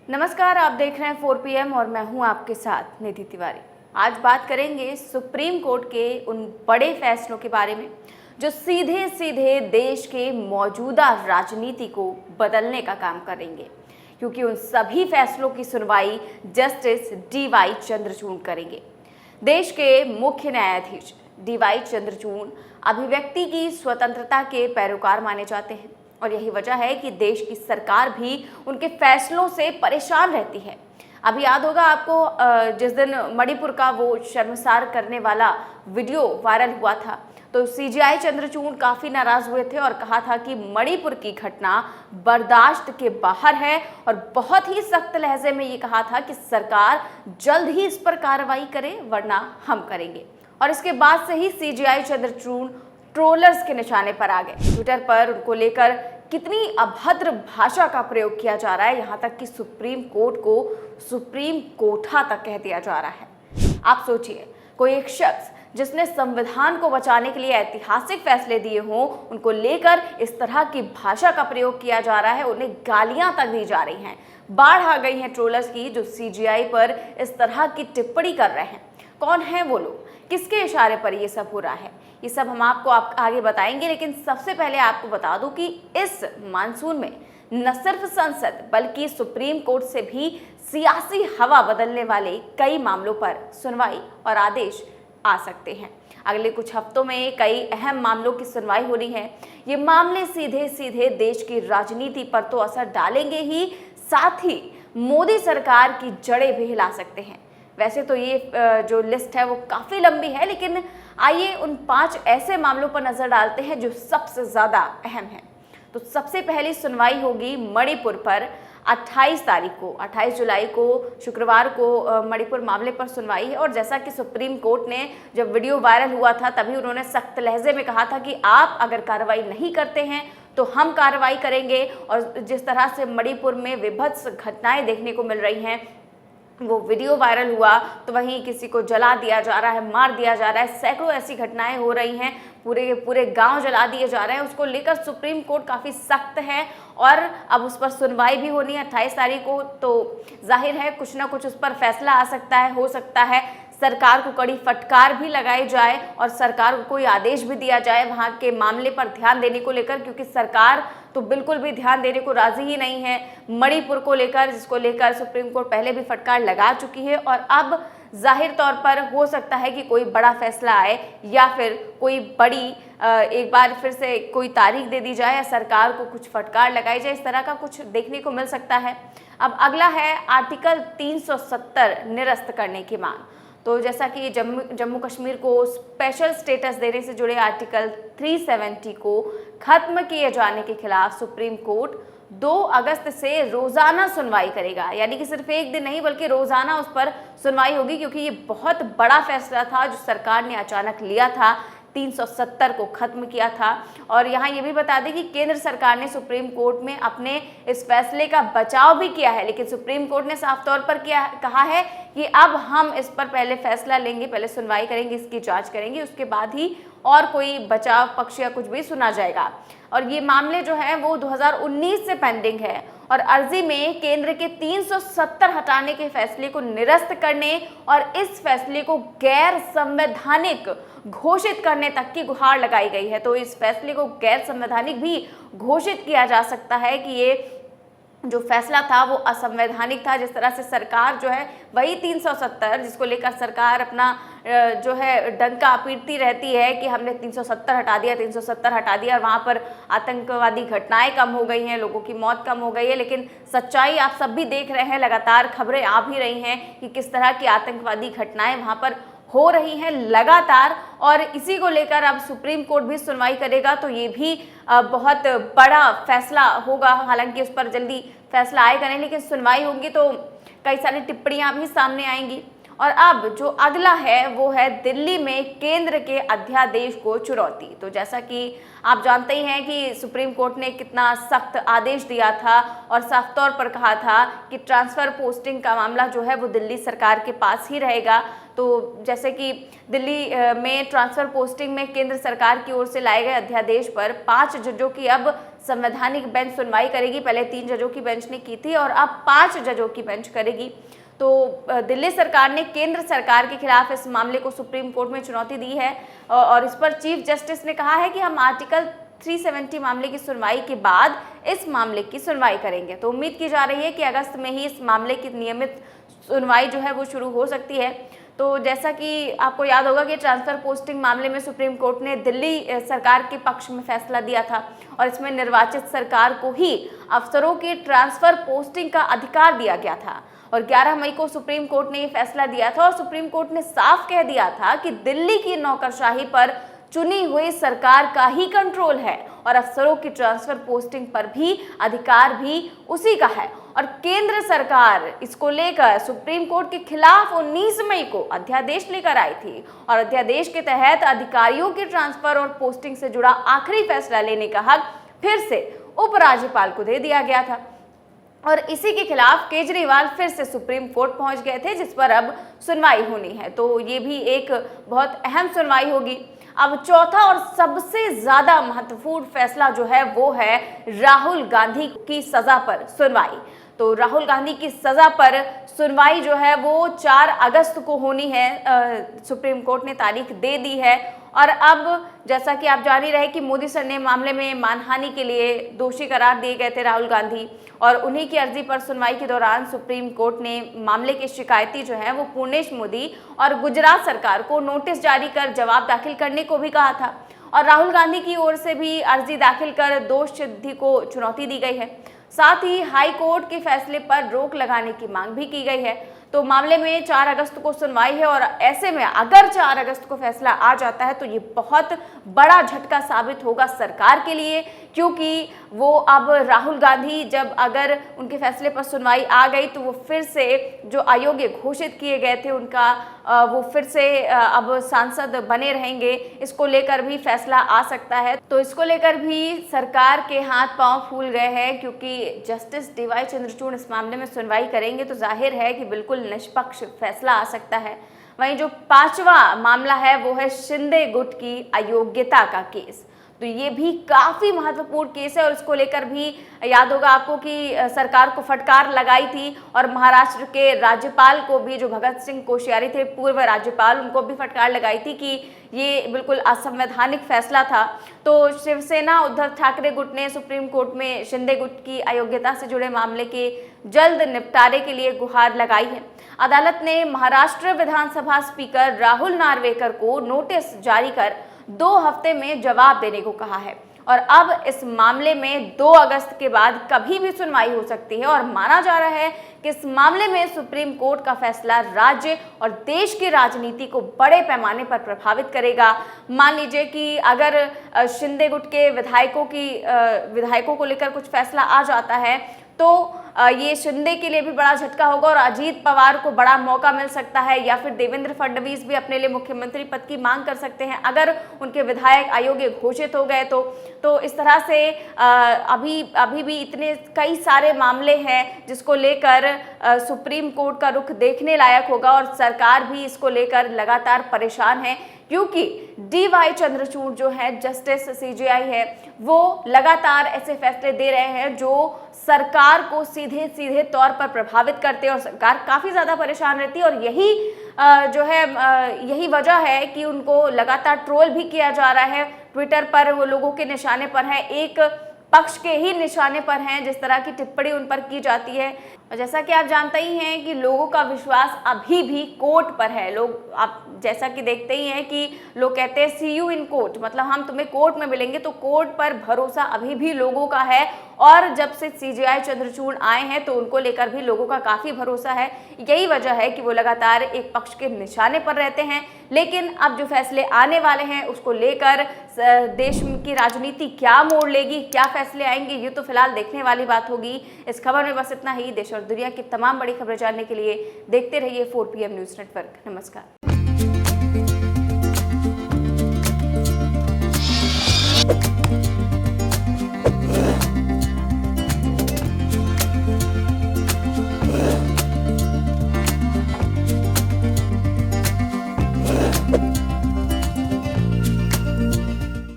नमस्कार, आप देख रहे हैं 4 PM और मैं हूं आपके साथ निधि तिवारी। आज बात करेंगे सुप्रीम कोर्ट के उन बड़े फैसलों के बारे में जो सीधे सीधे देश के मौजूदा राजनीति को बदलने का काम करेंगे, क्योंकि उन सभी फैसलों की सुनवाई जस्टिस DY चंद्रचूड़ करेंगे। देश के मुख्य न्यायाधीश DY चंद्रचूड़ अभिव्यक्ति की स्वतंत्रता के पैरोकार माने जाते हैं और यही वजह है कि देश की सरकार भी उनके फैसलों से परेशान रहती है। अभी याद होगा आपको, जिस दिन मणिपुर का वो शर्मसार करने वाला वीडियो वायरल हुआ था, तो CJI चंद्रचूड़ काफ़ी नाराज़ हुए थे और कहा था कि मणिपुर की घटना बर्दाश्त के बाहर है और बहुत ही सख्त लहजे में ये कहा था कि सरकार जल्द ही इस पर कार्रवाई करे वरना हम करेंगे। और इसके बाद से ही CJI चंद्रचूड़ ट्रोलर्स के निशाने पर आ गए। ट्विटर पर उनको लेकर कितनी अभद्र भाषा का प्रयोग किया जा रहा है, यहाँ तक कि सुप्रीम कोर्ट को सुप्रीम कोठा तक कह दिया जा रहा है। आप सोचिए, कोई एक शख्स जिसने संविधान को बचाने के लिए ऐतिहासिक फैसले दिए हों, उनको लेकर इस तरह की भाषा का प्रयोग किया जा रहा है, उन्हें गालियां तक दी जा रही हैं। बाढ़ आ गई है ट्रोलर्स की जो CJI पर इस तरह की टिप्पणी कर रहे हैं। कौन है वो लोग, किसके इशारे पर ये सब हो रहा है, ये सब हम आपको आगे बताएंगे। लेकिन सबसे पहले आपको बता दूं कि इस मानसून में न सिर्फ संसद बल्कि सुप्रीम कोर्ट से भी सियासी हवा बदलने वाले कई मामलों पर सुनवाई और आदेश आ सकते हैं। अगले कुछ हफ्तों में कई अहम मामलों की सुनवाई हो रही है। ये मामले सीधे सीधे देश की राजनीति पर तो असर डालेंगे ही, साथ ही मोदी सरकार की जड़ें भी हिला सकते हैं। वैसे तो ये जो लिस्ट है वो काफ़ी लंबी है, लेकिन आइए उन 5 ऐसे मामलों पर नज़र डालते हैं जो सबसे ज़्यादा अहम हैं। तो सबसे पहली सुनवाई होगी मणिपुर पर 28 तारीख को, 28 जुलाई को, शुक्रवार को मणिपुर मामले पर सुनवाई है। और जैसा कि सुप्रीम कोर्ट ने जब वीडियो वायरल हुआ था तभी उन्होंने सख्त लहजे में कहा था कि आप अगर कार्रवाई नहीं करते हैं तो हम कार्रवाई करेंगे। और जिस तरह से मणिपुर में विभत्स घटनाएं देखने को मिल रही हैं, वो वीडियो वायरल हुआ तो वहीं किसी को जला दिया जा रहा है, मार दिया जा रहा है, सैकड़ों ऐसी घटनाएं हो रही हैं, पूरे गांव जला दिए जा रहे हैं। उसको लेकर सुप्रीम कोर्ट काफ़ी सख्त है और अब उस पर सुनवाई भी होनी है 28 तारीख को। तो जाहिर है कुछ ना कुछ उस पर फैसला आ सकता है, हो सकता है सरकार को कड़ी फटकार भी लगाई जाए और सरकार को कोई आदेश भी दिया जाए वहाँ के मामले पर ध्यान देने को लेकर, क्योंकि सरकार तो बिल्कुल भी ध्यान देने को राजी ही नहीं है मणिपुर को लेकर, जिसको लेकर सुप्रीम कोर्ट पहले भी फटकार लगा चुकी है। और अब जाहिर तौर पर हो सकता है कि कोई बड़ा फैसला आए या फिर कोई बड़ी एक बार फिर से कोई तारीख दे दी जाए या सरकार को कुछ फटकार लगाई जाए, इस तरह का कुछ देखने को मिल सकता है। अब अगला है आर्टिकल 370 निरस्त करने की मांग। तो जैसा कि जम्मू कश्मीर को स्पेशल स्टेटस देने से जुड़े आर्टिकल 370 को खत्म किए जाने के खिलाफ सुप्रीम कोर्ट 2 अगस्त से रोजाना सुनवाई करेगा। यानी कि सिर्फ एक दिन नहीं बल्कि रोजाना उस पर सुनवाई होगी, क्योंकि ये बहुत बड़ा फैसला था जो सरकार ने अचानक लिया था, 370 को खत्म किया था। और यहाँ ये भी बता दें कि केंद्र सरकार ने सुप्रीम कोर्ट में अपने इस फैसले का बचाव भी किया है, लेकिन सुप्रीम कोर्ट ने साफ तौर पर कहा है कि अब हम इस पर पहले फैसला लेंगे, पहले सुनवाई करेंगे, इसकी जांच करेंगे, उसके बाद ही और कोई बचाव पक्ष या कुछ भी सुना जाएगा। और ये मामले जो है वो 2019 से पेंडिंग है और अर्जी में केंद्र के 370 हटाने के फैसले को निरस्त करने और इस फैसले को गैर संवैधानिक घोषित करने तक की गुहार लगाई गई है। तो इस फैसले को गैर संवैधानिक भी घोषित किया जा सकता है कि ये जो फैसला था वो असंवैधानिक था। जिस तरह से सरकार जो है वही 370, जिसको लेकर सरकार अपना जो है डंका पीटती रहती है कि हमने 370 हटा दिया, 370 हटा दिया, और वहाँ पर आतंकवादी घटनाएं कम हो गई हैं, लोगों की मौत कम हो गई है। लेकिन सच्चाई आप सब भी देख रहे हैं, लगातार खबरें आ भी रही हैं कि किस तरह की आतंकवादी घटनाएं वहाँ पर हो रही हैं लगातार। और इसी को लेकर अब सुप्रीम कोर्ट भी सुनवाई करेगा, तो ये भी बहुत बड़ा फैसला होगा। हालांकि उस पर जल्दी फैसला आएगा नहीं, लेकिन सुनवाई होगी तो कई सारी टिप्पणियां भी सामने आएंगी। और अब जो अगला है वो है दिल्ली में केंद्र के अध्यादेश को चुनौती। तो जैसा कि आप जानते ही हैं कि सुप्रीम कोर्ट ने कितना सख्त आदेश दिया था और साफ तौर पर कहा था कि ट्रांसफ़र पोस्टिंग का मामला जो है वो दिल्ली सरकार के पास ही रहेगा। तो जैसे कि दिल्ली में ट्रांसफ़र पोस्टिंग में केंद्र सरकार की ओर से लाए गए अध्यादेश पर 5 जजों की अब संवैधानिक बेंच सुनवाई करेगी। पहले 3 जजों की बेंच ने की थी और अब 5 जजों की बेंच करेगी। तो दिल्ली सरकार ने केंद्र सरकार के खिलाफ इस मामले को सुप्रीम कोर्ट में चुनौती दी है और इस पर चीफ जस्टिस ने कहा है कि हम आर्टिकल 370 मामले की सुनवाई के बाद इस मामले की सुनवाई करेंगे। तो उम्मीद की जा रही है कि अगस्त में ही इस मामले की नियमित सुनवाई जो है वो शुरू हो सकती है। तो जैसा कि आपको याद होगा कि ट्रांसफर पोस्टिंग मामले में सुप्रीम कोर्ट ने दिल्ली सरकार के पक्ष में फैसला दिया था और इसमें निर्वाचित सरकार को ही अफसरों की ट्रांसफर पोस्टिंग का अधिकार दिया गया था और 11 मई को सुप्रीम कोर्ट ने ये फैसला दिया था और सुप्रीम कोर्ट ने साफ कह दिया था कि दिल्ली की नौकरशाही पर चुनी हुई सरकार का ही कंट्रोल है और अफसरों की ट्रांसफर पोस्टिंग पर भी अधिकार भी उसी का है। और केंद्र सरकार इसको लेकर सुप्रीम कोर्ट के खिलाफ 19 मई को अध्यादेश लेकर आई थी और अध्यादेश के तहत अधिकारियों की ट्रांसफर और पोस्टिंग से जुड़ा आखिरी फैसला लेने का हक फिर से उपराज्यपाल को दे दिया गया था और इसी के खिलाफ केजरीवाल फिर से सुप्रीम कोर्ट पहुंच गए थे, जिस पर अब सुनवाई होनी है। तो ये भी एक बहुत अहम सुनवाई होगी। अब चौथा और सबसे ज्यादा महत्वपूर्ण फैसला जो है वो है राहुल गांधी की सजा पर सुनवाई। तो राहुल गांधी की सजा पर सुनवाई जो है वो 4 अगस्त को होनी है। सुप्रीम कोर्ट ने तारीख दे दी है और अब जैसा कि आप जान ही रहे कि मोदी सर ने मामले में मानहानि के लिए दोषी करार दिए गए थे राहुल गांधी और उन्हीं की अर्जी पर सुनवाई के दौरान सुप्रीम कोर्ट ने मामले के शिकायती जो है वो पूर्णेश मोदी और गुजरात सरकार को नोटिस जारी कर जवाब दाखिल करने को भी कहा था और राहुल गांधी की ओर से भी अर्जी दाखिल कर दोष सिद्धि को चुनौती दी गई है। साथ ही हाई कोर्ट के फैसले पर रोक लगाने की मांग भी की गई है। तो मामले में 4 अगस्त को सुनवाई है और ऐसे में अगर 4 अगस्त को फैसला आ जाता है तो ये बहुत बड़ा झटका साबित होगा सरकार के लिए, क्योंकि वो अब राहुल गांधी जब अगर उनके फैसले पर सुनवाई आ गई तो वो फिर से जो अयोग्य घोषित किए गए थे उनका वो फिर से अब सांसद बने रहेंगे। इसको लेकर भी फैसला आ सकता है। तो इसको लेकर भी सरकार के हाथ पांव फूल गए हैं, क्योंकि जस्टिस DY चंद्रचूड़ इस मामले में सुनवाई करेंगे तो जाहिर है कि बिल्कुल निष्पक्ष फैसला आ सकता है। वहीं जो 5वां मामला है वो है शिंदे गुट की अयोग्यता का केस। तो ये भी काफ़ी महत्वपूर्ण केस है और इसको लेकर भी याद होगा आपको कि सरकार को फटकार लगाई थी और महाराष्ट्र के राज्यपाल को भी, जो भगत सिंह कोश्यारी थे पूर्व राज्यपाल, उनको भी फटकार लगाई थी कि ये बिल्कुल असंवैधानिक फैसला था। तो शिवसेना उद्धव ठाकरे गुट ने सुप्रीम कोर्ट में शिंदे गुट की अयोग्यता से जुड़े मामले के जल्द निपटारे के लिए गुहार लगाई है। अदालत ने महाराष्ट्र विधानसभा स्पीकर राहुल नार्वेकर को नोटिस जारी कर 2 हफ्ते में जवाब देने को कहा है और अब इस मामले में 2 अगस्त के बाद कभी भी सुनवाई हो सकती है और माना जा रहा है कि इस मामले में सुप्रीम कोर्ट का फैसला राज्य और देश की राजनीति को बड़े पैमाने पर प्रभावित करेगा। मान लीजिए कि अगर शिंदे गुट के विधायकों को लेकर कुछ फैसला आ जाता है तो ये शिंदे के लिए भी बड़ा झटका होगा और अजीत पवार को बड़ा मौका मिल सकता है या फिर देवेंद्र फडणवीस भी अपने लिए मुख्यमंत्री पद की मांग कर सकते हैं अगर उनके विधायक अयोग्य घोषित हो गए तो इस तरह से अभी भी इतने कई सारे मामले हैं जिसको लेकर सुप्रीम कोर्ट का रुख देखने लायक होगा और सरकार भी इसको लेकर लगातार परेशान है, क्योंकि DY चंद्रचूड़ जो है जस्टिस CJI है वो लगातार ऐसे फैसले दे रहे हैं जो सरकार को सीधे तौर पर प्रभावित करते हैं और सरकार काफ़ी ज़्यादा परेशान रहती है और यही वजह है कि उनको लगातार ट्रोल भी किया जा रहा है। ट्विटर पर वो लोगों के निशाने पर है, एक पक्ष के ही निशाने पर हैं, जिस तरह की टिप्पणी उन पर की जाती है। और जैसा कि आप जानते ही हैं कि लोगों का विश्वास अभी भी कोर्ट पर है। लोग, आप जैसा कि देखते ही हैं कि लोग कहते हैं सी यू इन कोर्ट, मतलब हम तुम्हें कोर्ट में मिलेंगे। तो कोर्ट पर भरोसा अभी भी लोगों का है और जब से CJI चंद्रचूड़ आए हैं तो उनको लेकर भी लोगों का काफ़ी भरोसा है। यही वजह है कि वो लगातार एक पक्ष के निशाने पर रहते हैं। लेकिन अब जो फैसले आने वाले हैं उसको लेकर देश की राजनीति क्या मोड़ लेगी, क्या फैसले आएंगे, ये तो फिलहाल देखने वाली बात होगी। इस खबर में बस इतना ही। देश और दुनिया की तमाम बड़ी खबरें जानने के लिए देखते रहिए 4PM न्यूज़ नेटवर्क। नमस्कार।